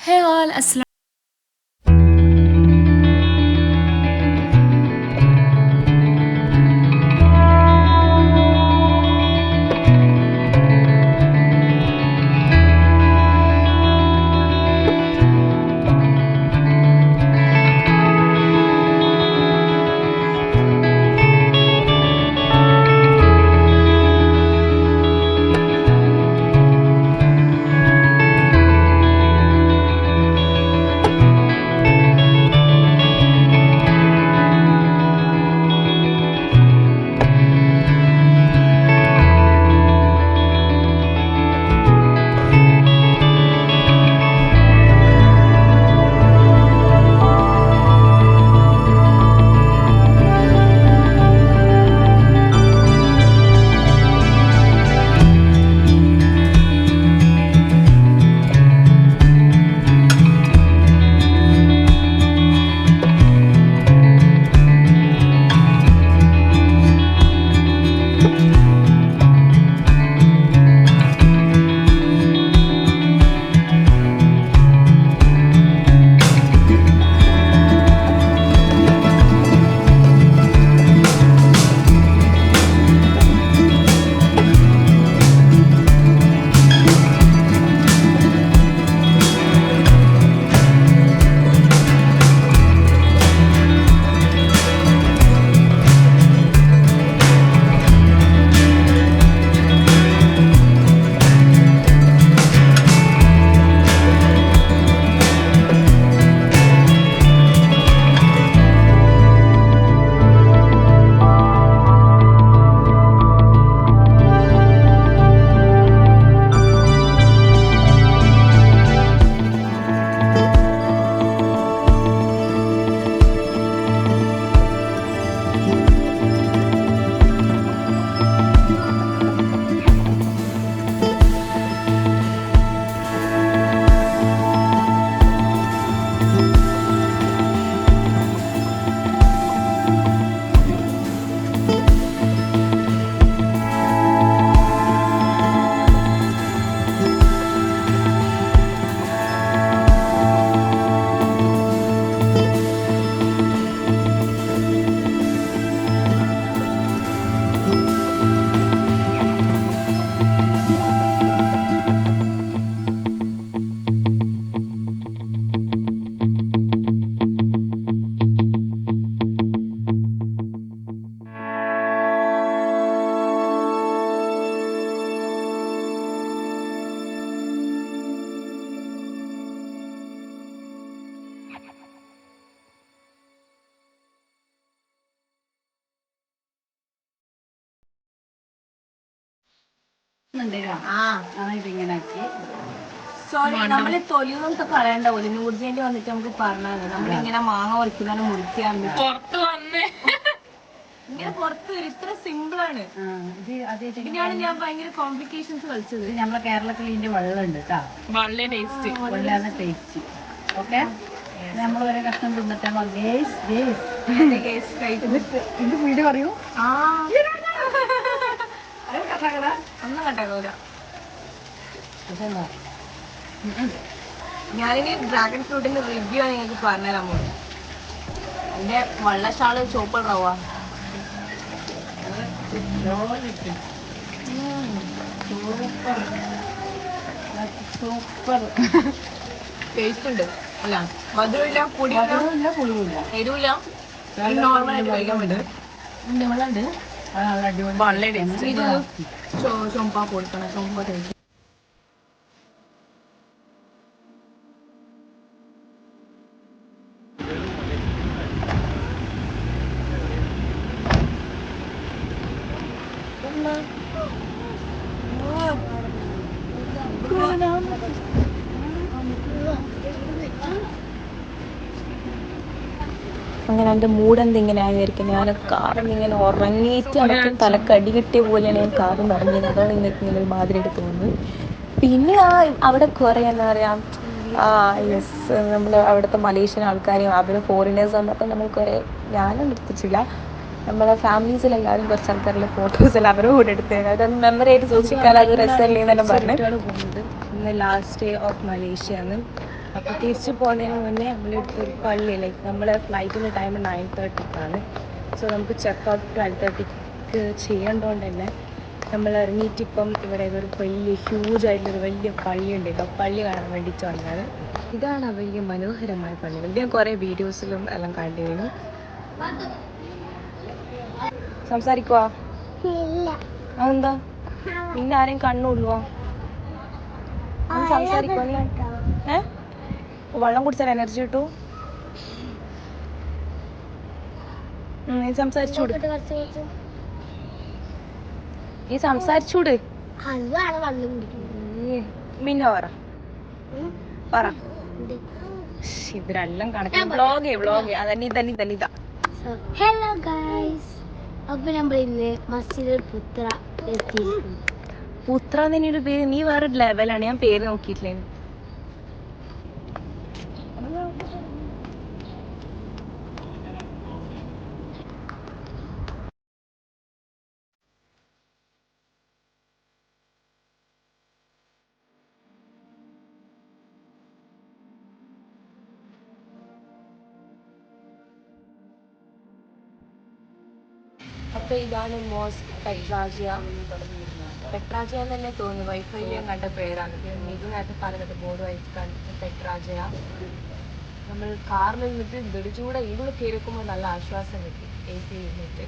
Hey all, Assalamu sorry, നമ്മള് തൊലിയൊന്നും കളയണ്ടാവൂല. നൂർജേന്റെ വന്നിട്ട് നമുക്ക് പറഞ്ഞാൽ നമ്മളിങ്ങനെ മാങ്ങ പറിക്കുന്നതാണ് മുറിക്കാൻ പുറത്ത് വന്ന് ഇങ്ങനെ പുറത്ത് വരും. ഇത്ര സിമ്പിൾ ആണ്. ഇതിനാണ് ഞാൻ ഭയങ്കര കോംപ്ലിക്കേഷൻസ് കളിച്ചത്. നമ്മളെ കേരളത്തിൽ ഇതിന്റെ വെള്ളമുണ്ട് കേട്ടോ. വളരെ ടേസ്റ്റ് വെള്ളമാണ് ടേസ്റ്റ്. ഓക്കെ, നമ്മൾ ഒരു കഷ്ണം തിന്നിട്ട് ഇത് വീട് പറയൂ. ഒന്നും കട്ടാക്കൂല. ഞാനിനി ഡ്രാഗൺ ഫ്രൂട്ടിന്റെ റിവ്യൂ ആണ് നിങ്ങൾക്ക് പറഞ്ഞുതരാൻ പോകുന്നത്. അതിന്റെ വെള്ളശാള് ചോപ്പ് ഉണ്ടാവുക. സൂപ്പർ ടേസ്റ്റ് ഉണ്ട്. അല്ല, മധുരമില്ല, പൊടിയില്ല, പുളിയില്ല, എരിവില്ല. നോർമലായിട്ട് കഴിക്കാൻ പറ്റും. വെള്ളമുണ്ട്. വളരെ ടേസ്റ്റ്. ഇത് ചൊമ്പ കൊടുക്കണം. ചൊമ്പ ടേസ്റ്റ്. അങ്ങനെ എൻ്റെ മൂഡ് എന്തിങ്ങനെ ആയിരിക്കും. ഞാൻ കാറിൽ ഇങ്ങനെ ഉറങ്ങിയിട്ട് എനിക്ക് തലക്കടി കിട്ടിയ പോലെയാണ് ഞാൻ കാറ് നിറഞ്ഞത്. അതാണ് നിങ്ങൾക്ക് ഇങ്ങനെ ഒരു മാതിരി ആയിട്ട് തോന്നുന്നത്. പിന്നെ അവിടെ കുറേ എന്താ പറയുക, യെസ്, നമ്മൾ അവിടുത്തെ മലേഷ്യൻ ആൾക്കാരെയും അവർ ഫോറിനേഴ്സ് വന്നപ്പോൾ നമ്മൾ കുറേ, ഞാനൊന്നും എടുത്തിട്ടില്ല, നമ്മളെ ഫാമിലീസിലെല്ലാവരും കുറച്ച് ആൾക്കാരുടെ ഫോട്ടോസ് എല്ലാം അവരുടെ കൂടെ എടുത്ത് അതൊന്ന് മെമ്മറി ആയിട്ട് സൂക്ഷിക്കാൻ അത് രസമല്ലേ എന്നെല്ലാം പറഞ്ഞു. ഇന്ന് ലാസ്റ്റ് ഡേ ഓഫ് മലേഷ്യ ആണ്. തിരിച്ച് പോകുന്നതിന് മുന്നേ നമ്മളെടുത്തൊരു പള്ളി ലൈക്ക് നമ്മളെ ഫ്ലൈറ്റിൻ്റെ ടൈം 9:30 സോ നമുക്ക് ചെക്ക് ഔട്ട് 12:30 ചെയ്യേണ്ടതുകൊണ്ട് തന്നെ നമ്മൾ ഇറങ്ങിയിട്ടിപ്പം ഇവിടെ ഒരു വലിയ ഹ്യൂജ് ആയിട്ടുള്ളൊരു വലിയ പള്ളിയുണ്ട് കേട്ടോ. പള്ളി കാണാൻ വേണ്ടിയിട്ട് വന്നത്. ഇതാണ് ആ വലിയ മനോഹരമായ പള്ളി. ഞാൻ കുറേ വീഡിയോസിലും എല്ലാം കണ്ടിരുന്നു. സംസാരിക്കുവാ? അതെന്താ? പിന്നെ ആരെയും കണ്ണുള്ളുവാ? സംസാരിക്കുവാ നീ? വെള്ളം കുടിച്ചാൽ എനർജി കിട്ടൂ? നീ സംസാരിച്ചൂട്. നീ സംസാരിച്ചൂട്. പിന്നെ പറ. ഇവരെല്ലാം കണക്ക് വ്ളോഗ് അതന്നെ. ഹലോ ഗൈസ്, അപ്പൊ നമ്മൾ ഇന്ന് മസ്ജിദുൽ പുത്ര എത്തിയിരിക്കുന്നു. പുത്ര എന്നൊരു പേര് നീ വേറെ ലെവലാണ്. ഞാൻ പേര് നോക്കിയിട്ടില്ലേ. അപ്പോൾ ഇതാണ് മോസ്ക് പെട്രാജിയ. പെട്രാജിയ എന്ന് തന്നെ തോന്നുന്നു. വൈഫൈയിൽ കണ്ട പേരാണ്. ഇതിനകത്ത് പറഞ്ഞത് ബോർഡ് വായിച്ച് കണ്ടിട്ട് പെട്രാജിയ. നമ്മൾ കാറിൽ നിന്നിട്ട് വെടിച്ചൂടെ ഇവിടെ കയറിക്കുമ്പോൾ നല്ല ആശ്വാസം കിട്ടി AC ഇരുന്നിട്ട്.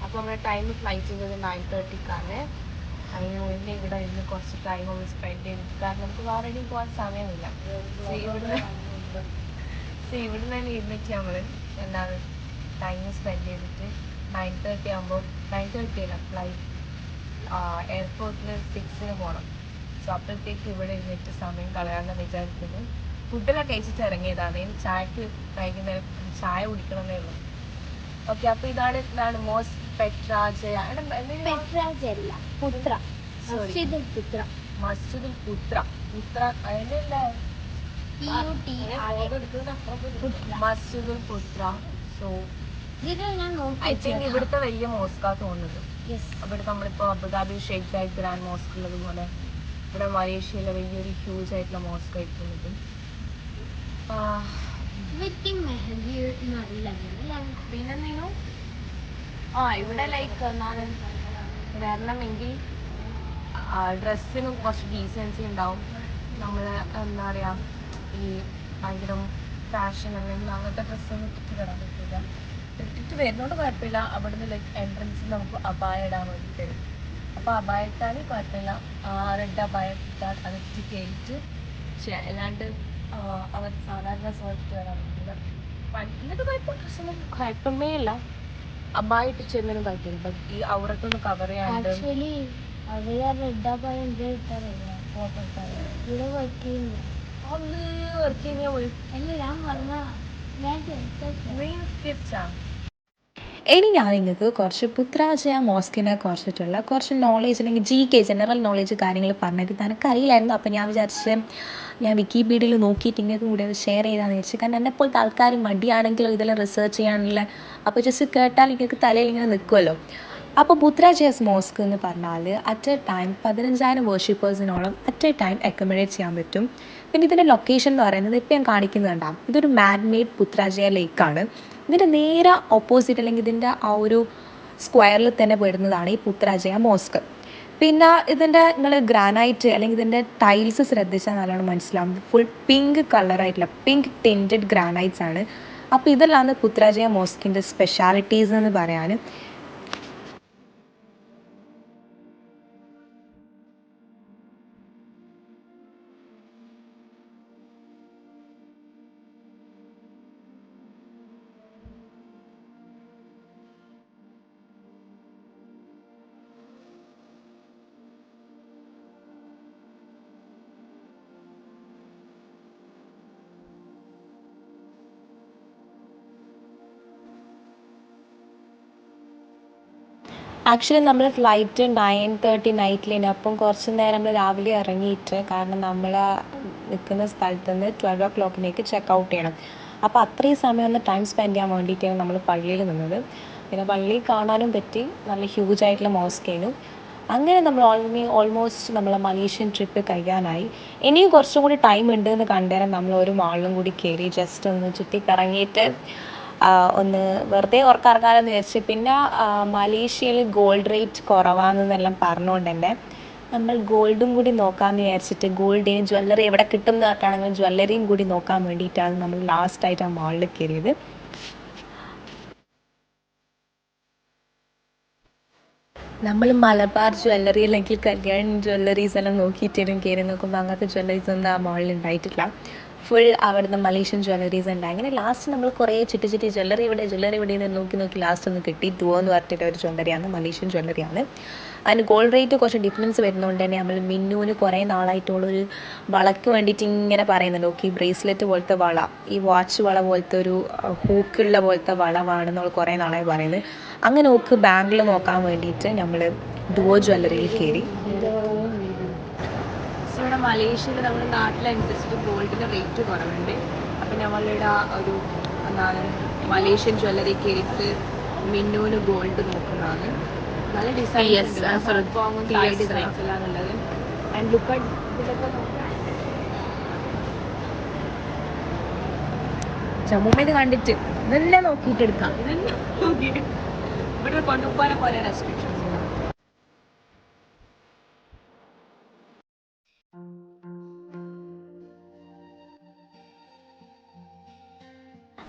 അപ്പോൾ നമ്മുടെ ടൈം ഫ്ലൈറ്റ് ചെയ്തത് 9:30 അതിന് മുന്നേ ഇവിടെ ഇന്ന് കുറച്ച് ടൈം ഒന്ന് സ്പെൻഡ് ചെയ്തിട്ട്, കാരണം നമുക്ക് വേറെ എവിടെയും പോകാൻ സമയമില്ല. ഇവിടുന്ന് തന്നെ ഇരുന്നിട്ട് നമ്മൾ എന്താണ് ടൈം സ്പെൻഡ് ചെയ്തിട്ട് 9:30 ആകുമ്പോൾ 9:30 അല്ല ഫ്ലൈറ്റ് എയർപോർട്ടിൽ 6 പോകണം. സോ അപ്പോഴത്തേക്ക് ഇവിടെ ഇരുന്നിട്ട് സമയം കളയാമെന്ന് വിചാരിക്കുന്നു. ഫുഡെല്ലാം കഴിച്ചിട്ട് ഇറങ്ങിയതാണ്. ചായക്ക് വൈകുന്നേരം ചായ കുടിക്കണമെന്നേ ഉള്ളൂ. ഓക്കെ, അപ്പോൾ ഇതാണ് മോസ്ക് പെട്രാജിയ. മസ്ജിദുൽ പുത്ര അതിൻ്റെ മസ്ജിദുൽ പുത്ര. സോ ഐ തിങ്ക് ഇവിടുത്തെ വലിയ മോസ്കാ തോന്നുന്നത്. അവിടെ നമ്മളിപ്പോൾ Abu Dhabi Sheikh Zayed grand mosque ഉള്ളതുപോലെ ഇവിടെ മലേഷ്യയിലെ വലിയൊരു ഹ്യൂജ് ആയിട്ടുള്ള മോസ്ക് ആയിരിക്കുന്നത്. പിന്നെന്തേനു ഇവിടെ ലൈക്ക് എന്താണ് വരണമെങ്കിൽ ഡ്രസ്സിനും കുറച്ച് ഡീസൻസി ഉണ്ടാവും. നമ്മൾ എന്താ പറയുക, ഈ ഭയങ്കര ഫാഷൻ അല്ലെങ്കിൽ അങ്ങനത്തെ ഡ്രസ്സൊന്നും ഇട്ടിട്ട് വരാൻ പറ്റില്ല. ഇട്ടിട്ട് വരുന്നതുകൊണ്ട് കുഴപ്പമില്ല. അവിടുന്ന് ലൈക്ക് എൻട്രൻസിൽ നമുക്ക് അബായ ഇടാൻ വേണ്ടി തരും. അപ്പോൾ അബായ ഇട്ടാൽ കുഴപ്പമില്ല. റെഡ് അബായ ഇട്ടാൽ അതിട്ട് കയറിയിട്ട് അല്ലാണ്ട് അവർ സാധാരണ സോഫ്റ്റ് വരാൻ പറ്റില്ല. ഇന്നത്തെ ഡ്രസ്സൊന്നും കുഴപ്പമേ ഇല്ല. അബായ ഇട്ട് ചെന്നതിനും കുഴപ്പമില്ല. ബട്ട് ഈ ഔറത്തൊന്ന് കവർ ചെയ്യാണ്ട് ഇനി ഞാൻ നിങ്ങൾക്ക് കുറച്ച് പുത്രാജയ മോസ്കിനെ കുറിച്ചിട്ടുള്ള കുറച്ച് നോളേജ് അല്ലെങ്കിൽ GK ജനറൽ നോളേജ് കാര്യങ്ങൾ പറഞ്ഞിട്ട് എനിക്ക് അറിയില്ലായിരുന്നു. അപ്പോൾ ഞാൻ വിചാരിച്ച് ഞാൻ വിക്കിപീഡിയയിൽ നോക്കിയിട്ട് ഇങ്ങനെയൊക്കെ കൂടെ ഷെയർ ചെയ്താന്ന് വിചാരിച്ചു. കാരണം എന്നെപ്പോലത്തെ ആൾക്കാർ മടിയാണെങ്കിലും ഇതെല്ലാം റിസർച്ച് ചെയ്യാനുള്ള, അപ്പോൾ ജസ്റ്റ് കേട്ടാൽ നിങ്ങൾക്ക് തലയിൽ ഇങ്ങനെ നിൽക്കുമല്ലോ. അപ്പോൾ പുത്രാജയസ് മോസ്ക് എന്ന് പറഞ്ഞാൽ അറ്റ് എ ടൈം 15,000 വർഷിപ്പേഴ്സിനോളം അറ്റ് എ ടൈം അക്കോമഡേറ്റ് ചെയ്യാൻ പറ്റും. പിന്നെ ഇതിൻ്റെ ലൊക്കേഷൻ എന്ന് പറയുന്നത് ഇപ്പോൾ ഞാൻ കാണിക്കുന്നുണ്ടാകും. ഇതൊരു മാൻമെയ്ഡ് പുത്രാജയ ലേക്കാണ്. ഇതിൻ്റെ നേരെ ഓപ്പോസിറ്റ് അല്ലെങ്കിൽ ഇതിൻ്റെ ആ ഒരു സ്ക്വയറിൽ തന്നെ പെടുന്നതാണ് ഈ പുത്രാജയ മോസ്ക്. പിന്നെ ഇതിൻ്റെ നിങ്ങൾ ഗ്രാനൈറ്റ് അല്ലെങ്കിൽ ഇതിൻ്റെ ടൈൽസ് ശ്രദ്ധിച്ചാൽ നല്ലോണം മനസ്സിലാവും. ഫുൾ പിങ്ക് കളറായിട്ടുള്ള പിങ്ക് ടിൻറ്റഡ് ഗ്രാനൈറ്റ്സ് ആണ്. അപ്പോൾ ഇതെല്ലാം പുത്രാജയ മോസ്കിൻ്റെ സ്പെഷ്യാലിറ്റീസ് എന്ന് പറയാൻ. ആക്ച്വലി നമ്മൾ ഫ്ലൈറ്റ് 9:30 നൈറ്റിലേന്. അപ്പം കുറച്ച് നേരം നമ്മൾ രാവിലെ ഇറങ്ങിയിട്ട്, കാരണം നമ്മൾ നിൽക്കുന്ന സ്ഥലത്ത് നിന്ന് 12 o'clock ചെക്ക് ഔട്ട് ചെയ്യണം. അപ്പോൾ അത്രയും സമയം ഒന്ന് ടൈം സ്പെൻഡ് ചെയ്യാൻ വേണ്ടിയിട്ടാണ് നമ്മൾ പള്ളിയിൽ നിന്നത്. പിന്നെ പള്ളി കാണാനും പറ്റി. നല്ല ഹ്യൂജ് ആയിട്ടുള്ള മോസ്കേനു. അങ്ങനെ നമ്മൾ ഓൾമോസ്റ്റ് നമ്മളെ മലേഷ്യൻ ട്രിപ്പ് കഴിയാനായി. ഇനിയും കുറച്ചും കൂടി ടൈം ഉണ്ട് എന്ന് കണ്ടേരം നമ്മൾ ഒരു മാളിലും കൂടി കയറി ജസ്റ്റ് ഒന്ന് ചുറ്റിക്കറങ്ങിയിട്ട് ഒന്ന് വെറുതെ ഉറക്കറങ്ങാമെന്ന് വിചാരിച്ച്. പിന്നെ മലേഷ്യയിൽ ഗോൾഡ് റേറ്റ് കുറവാണെന്നെല്ലാം പറഞ്ഞുകൊണ്ട് തന്നെ നമ്മൾ ഗോൾഡും കൂടി നോക്കാമെന്ന് വിചാരിച്ചിട്ട് ഗോൾഡിന് ജ്വല്ലറി എവിടെ കിട്ടും എന്ന് പറഞ്ഞിട്ടാണെങ്കിൽ ജ്വല്ലറിയും കൂടി നോക്കാൻ വേണ്ടിയിട്ടാണ് നമ്മൾ ലാസ്റ്റായിട്ട് ആ മാളിൽ കയറിയത്. നമ്മൾ മലബാർ ജ്വല്ലറി അല്ലെങ്കിൽ കല്യാൺ ജ്വല്ലറീസ് എല്ലാം നോക്കിയിട്ടായിരുന്നു കയറി നോക്കുമ്പോൾ അങ്ങനത്തെ ജ്വല്ലറീസ് ഒന്നും ആ മാളിൽ ഉണ്ടായിട്ടില്ല. ഫുൾ അവിടുന്ന് മലേഷ്യൻ ജ്വല്ലറീസ് ഉണ്ട്. അങ്ങനെ ലാസ്റ്റ് നമ്മൾ കുറേ ചുറ്റി ജ്വല്ലറി ഇവിടെ നോക്കി ലാസ്റ്റ് ഒന്ന് കിട്ടി. എന്ന് പറഞ്ഞിട്ട് ഒരു ജ്വല്ലറിയാണ്, മലേഷ്യൻ ജ്വല്ലറിയാണ്. അതിന് ഗോൾഡ് റേറ്റ് കുറച്ച് ഡിഫറൻസ് വരുന്നതുകൊണ്ട് തന്നെ നമ്മൾ മിന്നുവിന് കുറേ നാളായിട്ടുള്ളൊരു വളയ്ക്ക് വേണ്ടിയിട്ട് ഇങ്ങനെ പറയുന്നുണ്ട്. ഓക്കെ, ബ്രേസ്ലെറ്റ് പോലത്തെ വള, ഈ വാച്ച് വള പോലത്തെ ഒരു ഹൂക്കുള്ള പോലത്തെ വള വേണമെന്നുള്ള കുറേ നാളായി പറയുന്നത്. അങ്ങനെ ഓക്ക് ബാങ്കിൽ നോക്കാൻ വേണ്ടിയിട്ട് നമ്മൾ ഡുവോ ജ്വല്ലറിയിൽ കയറി. ഇവിടെ മലേഷ്യയിൽ നമ്മുടെ നാട്ടിലനുസരിച്ചിട്ട് ഗോൾഡിൻ്റെ റേറ്റ് കുറവുണ്ട്. അപ്പം നമ്മളിവിടെ ഒരു എന്താണ് മലേഷ്യൻ ജ്വല്ലറി കയറിയിട്ട് മിന്നുവിന് ഗോൾഡ് നോക്കുന്നതാണ്. നല്ല ഡിസൈൻസ് എല്ലാം ഉള്ളത്. ആൻഡ് ലുക്ക് അറ്റ് ഇതിലൊക്കെ ജമ്മുമ്മേത് കണ്ടിട്ട് ഇതെല്ലാം നോക്കിയിട്ട് എടുക്കാം. ഇതെല്ലാം നോക്കിയിട്ട് ഇവിടെ കൊണ്ടുപോകാൻ പോലെ റെസ്ട്രിക്ഷൻസ്.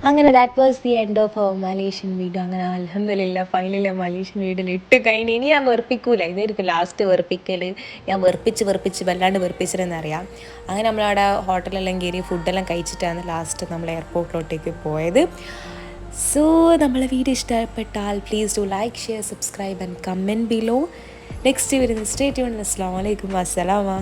അങ്ങനെ that was the end of our Malaysian video. അങ്ങനെ അൽഹംദുലില്ലാ ഫൈനലി മലേഷ്യൻ വീഡിയോയിൽ ഇട്ട് കഴിഞ്ഞ് ഇനി ഞാൻ വെറുപ്പിക്കൂല. ഇതായിരിക്കും ലാസ്റ്റ് വെറുപ്പിക്കൽ. ഞാൻ വെറുപ്പിച്ച് വല്ലാണ്ട് വെറുപ്പിച്ചിരുന്നറിയാം. അങ്ങനെ നമ്മളവിടെ ഹോട്ടലെല്ലാം കയറി ഫുഡെല്ലാം കഴിച്ചിട്ടാണ് ലാസ്റ്റ് നമ്മൾ എയർപോർട്ടിലോട്ടേക്ക് പോയത്. സോ നമ്മളെ വീഡിയോ ഇഷ്ടപ്പെട്ടാൽ please do like, share, subscribe and comment below. Next വരുന്നത് സ്റ്റേ ട്യൂൺഡ്. അസ്സലാമു അലൈക്കും. വസ്സലാമ.